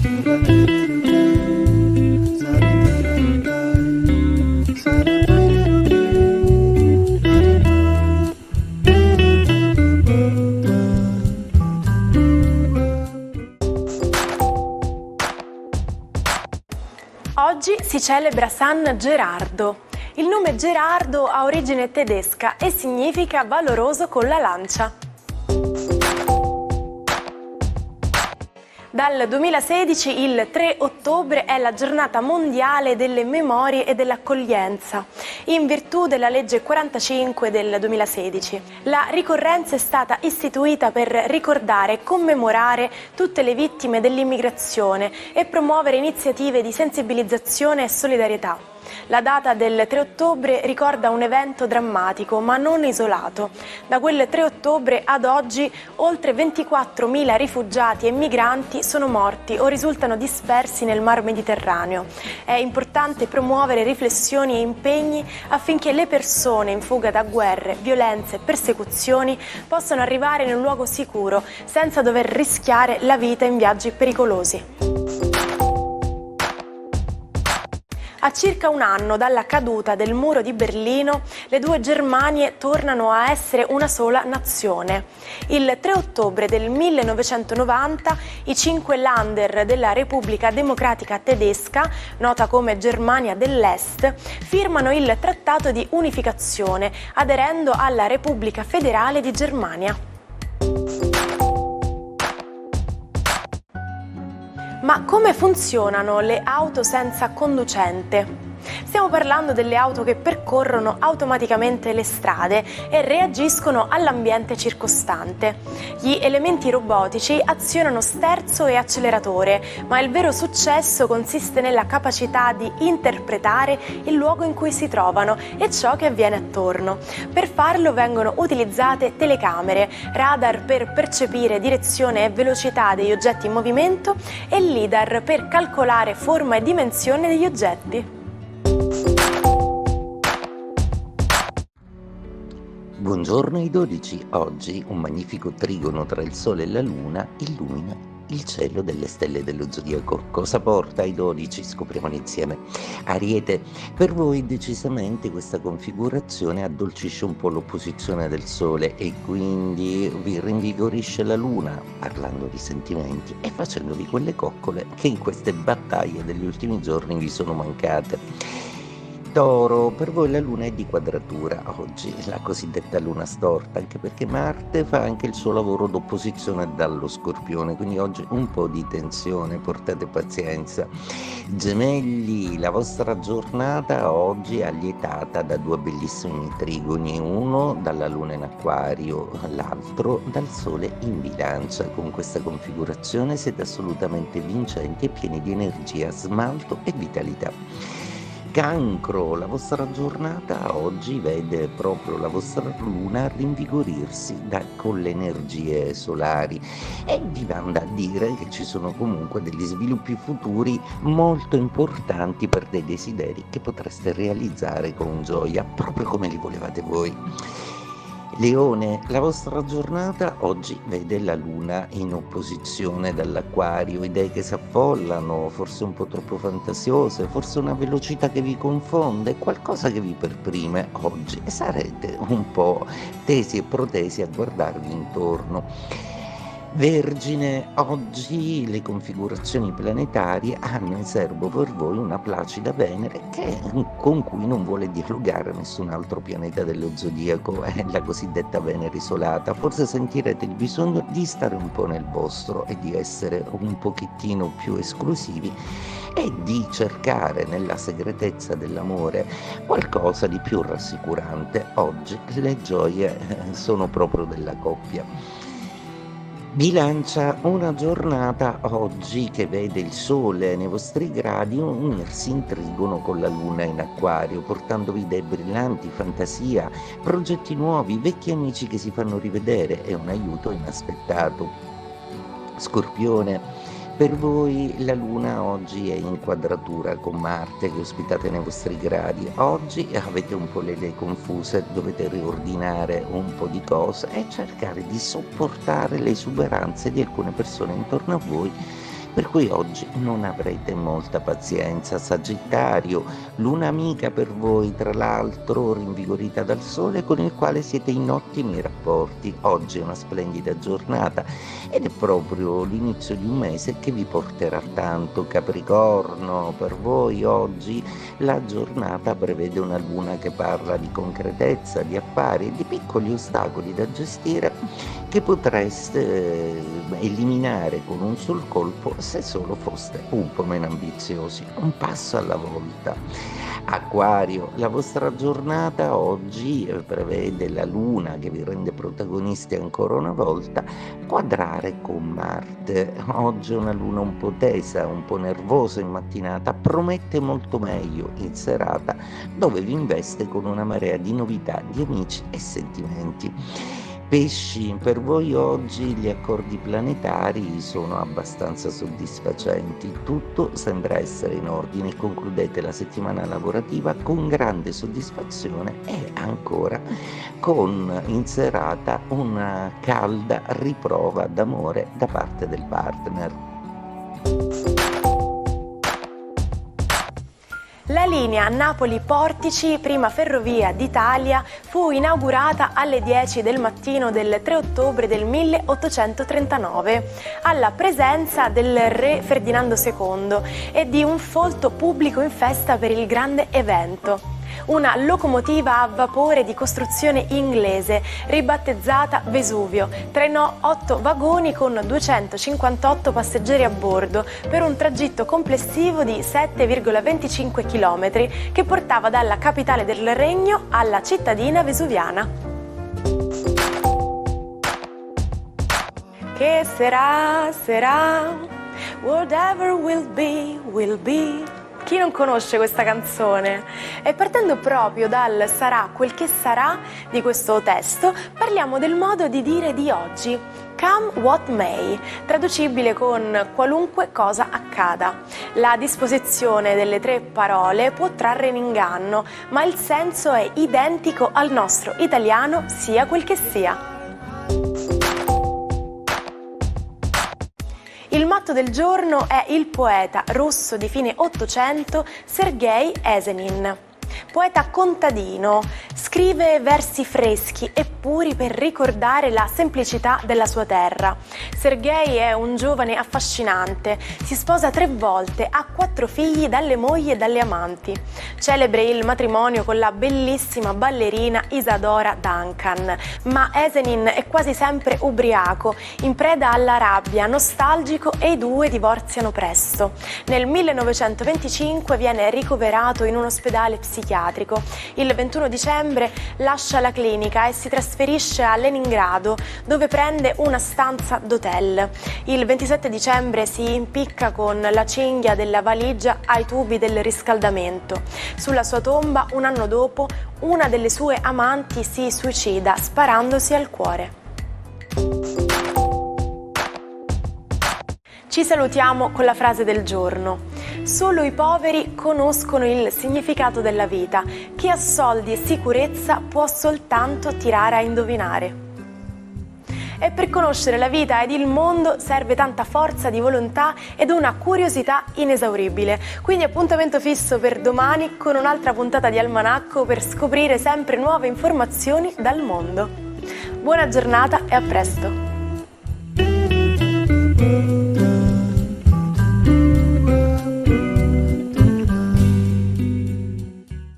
Oggi si celebra San Gerardo. Il nome Gerardo ha origine tedesca e significa valoroso con la lancia. Dal 2016 il 3 ottobre è la giornata mondiale delle memorie e dell'accoglienza, in virtù della legge 45 del 2016. La ricorrenza è stata istituita per ricordare e commemorare tutte le vittime dell'immigrazione e promuovere iniziative di sensibilizzazione e solidarietà. La data del 3 ottobre ricorda un evento drammatico ma non isolato. Da quel 3 ottobre ad oggi oltre 24.000 rifugiati e migranti sono morti o risultano dispersi nel Mar Mediterraneo. È importante promuovere riflessioni e impegni affinché le persone in fuga da guerre, violenze e persecuzioni possano arrivare in un luogo sicuro senza dover rischiare la vita in viaggi pericolosi. A circa un anno dalla caduta del muro di Berlino, le due Germanie tornano a essere una sola nazione. Il 3 ottobre del 1990 i 5 Länder della Repubblica Democratica Tedesca, nota come Germania dell'Est, firmano il Trattato di Unificazione, aderendo alla Repubblica Federale di Germania. Ma come funzionano le auto senza conducente? Stiamo parlando delle auto che percorrono automaticamente le strade e reagiscono all'ambiente circostante. Gli elementi robotici azionano sterzo e acceleratore, ma il vero successo consiste nella capacità di interpretare il luogo in cui si trovano e ciò che avviene attorno. Per farlo vengono utilizzate telecamere, radar per percepire direzione e velocità degli oggetti in movimento e LIDAR per calcolare forma e dimensione degli oggetti. Buongiorno ai 12. Oggi un magnifico trigono tra il Sole e la Luna illumina il cielo delle stelle dello zodiaco. Cosa porta ai 12? Scopriamolo insieme. Ariete, per voi decisamente questa configurazione addolcisce un po' l'opposizione del Sole e quindi vi rinvigorisce la Luna, parlando di sentimenti e facendovi quelle coccole che in queste battaglie degli ultimi giorni vi sono mancate. Toro, per voi la Luna è di quadratura oggi, la cosiddetta Luna storta, anche perché Marte fa anche il suo lavoro d'opposizione dallo Scorpione, quindi oggi un po' di tensione, portate pazienza. Gemelli, la vostra giornata oggi è allietata da due bellissimi trigoni, uno dalla Luna in Acquario, l'altro dal Sole in Bilancia. Con questa configurazione siete assolutamente vincenti e pieni di energia, smalto e vitalità. Cancro, la vostra giornata oggi vede proprio la vostra luna rinvigorirsi con le energie solari e vi manda a dire che ci sono comunque degli sviluppi futuri molto importanti per dei desideri che potreste realizzare con gioia, proprio come li volevate voi. Leone, la vostra giornata oggi vede la Luna in opposizione dall'Acquario, idee che si affollano, forse un po' troppo fantasiose, forse una velocità che vi confonde, qualcosa che vi perprime oggi e sarete un po' tesi e protesi a guardarvi intorno. Vergine, oggi le configurazioni planetarie hanno in serbo per voi una placida Venere con cui non vuole dialogare nessun altro pianeta dello zodiaco, è la cosiddetta Venere isolata. Forse sentirete il bisogno di stare un po' nel vostro e di essere un pochettino più esclusivi e di cercare nella segretezza dell'amore qualcosa di più rassicurante. Oggi le gioie sono proprio della coppia. Bilancia, una giornata oggi che vede il Sole nei vostri gradi unirsi in trigono con la Luna in Acquario, portandovi idee brillanti, fantasia, progetti nuovi, vecchi amici che si fanno rivedere e un aiuto inaspettato. Scorpione, per voi la Luna oggi è in quadratura con Marte che ospitate nei vostri gradi. Oggi avete un po' le idee confuse, dovete riordinare un po' di cose e cercare di sopportare le esuberanze di alcune persone intorno a voi per cui oggi non avrete molta pazienza. Sagittario, luna amica per voi, tra l'altro rinvigorita dal sole, con il quale siete in ottimi rapporti. Oggi è una splendida giornata ed è proprio l'inizio di un mese che vi porterà tanto. Capricorno, per voi oggi la giornata prevede una luna che parla di concretezza, di affari e di piccoli ostacoli da gestire che potreste eliminare con un sol colpo se solo foste un po' meno ambiziosi, un passo alla volta. Acquario, la vostra giornata oggi prevede la luna che vi rende protagonisti ancora una volta quadrare con Marte. Oggi è una luna un po' tesa, un po' nervosa in mattinata, promette molto meglio in serata, dove vi investe con una marea di novità, di amici e sentimenti. Pesci, per voi oggi gli accordi planetari sono abbastanza soddisfacenti, tutto sembra essere in ordine e concludete la settimana lavorativa con grande soddisfazione e ancora con in serata una calda riprova d'amore da parte del partner. La linea Napoli-Portici, prima ferrovia d'Italia, fu inaugurata alle 10 del mattino del 3 ottobre del 1839, alla presenza del re Ferdinando II e di un folto pubblico in festa per il grande evento. Una locomotiva a vapore di costruzione inglese, ribattezzata Vesuvio, trainò 8 vagoni con 258 passeggeri a bordo per un tragitto complessivo di 7,25 km che portava dalla capitale del regno alla cittadina vesuviana. Che sarà, whatever will be, will be. Chi non conosce questa canzone? E partendo proprio dal sarà quel che sarà di questo testo, parliamo del modo di dire di oggi. Come what may, traducibile con qualunque cosa accada. La disposizione delle 3 parole può trarre in inganno, ma il senso è identico al nostro italiano, sia quel che sia. Il matto del giorno è il poeta russo di fine Ottocento Sergej Esenin. Poeta contadino, scrive versi freschi e puri per ricordare la semplicità della sua terra. Sergej è un giovane affascinante, si sposa 3 volte, ha 4 figli dalle mogli e dalle amanti. Celebre il matrimonio con la bellissima ballerina Isadora Duncan, ma Esenin è quasi sempre ubriaco, in preda alla rabbia, nostalgico e i 2 divorziano presto. Nel 1925 viene ricoverato in un ospedale psichiatrico. Il 21 dicembre lascia la clinica e si trasferisce a Leningrado, dove prende una stanza d'hotel. Il 27 dicembre si impicca con la cinghia della valigia ai tubi del riscaldamento. Sulla sua tomba, un anno dopo, una delle sue amanti si suicida sparandosi al cuore. Ci salutiamo con la frase del giorno. Solo i poveri conoscono il significato della vita. Chi ha soldi e sicurezza può soltanto tirare a indovinare. E per conoscere la vita ed il mondo serve tanta forza di volontà ed una curiosità inesauribile. Quindi appuntamento fisso per domani con un'altra puntata di Almanacco per scoprire sempre nuove informazioni dal mondo. Buona giornata e a presto!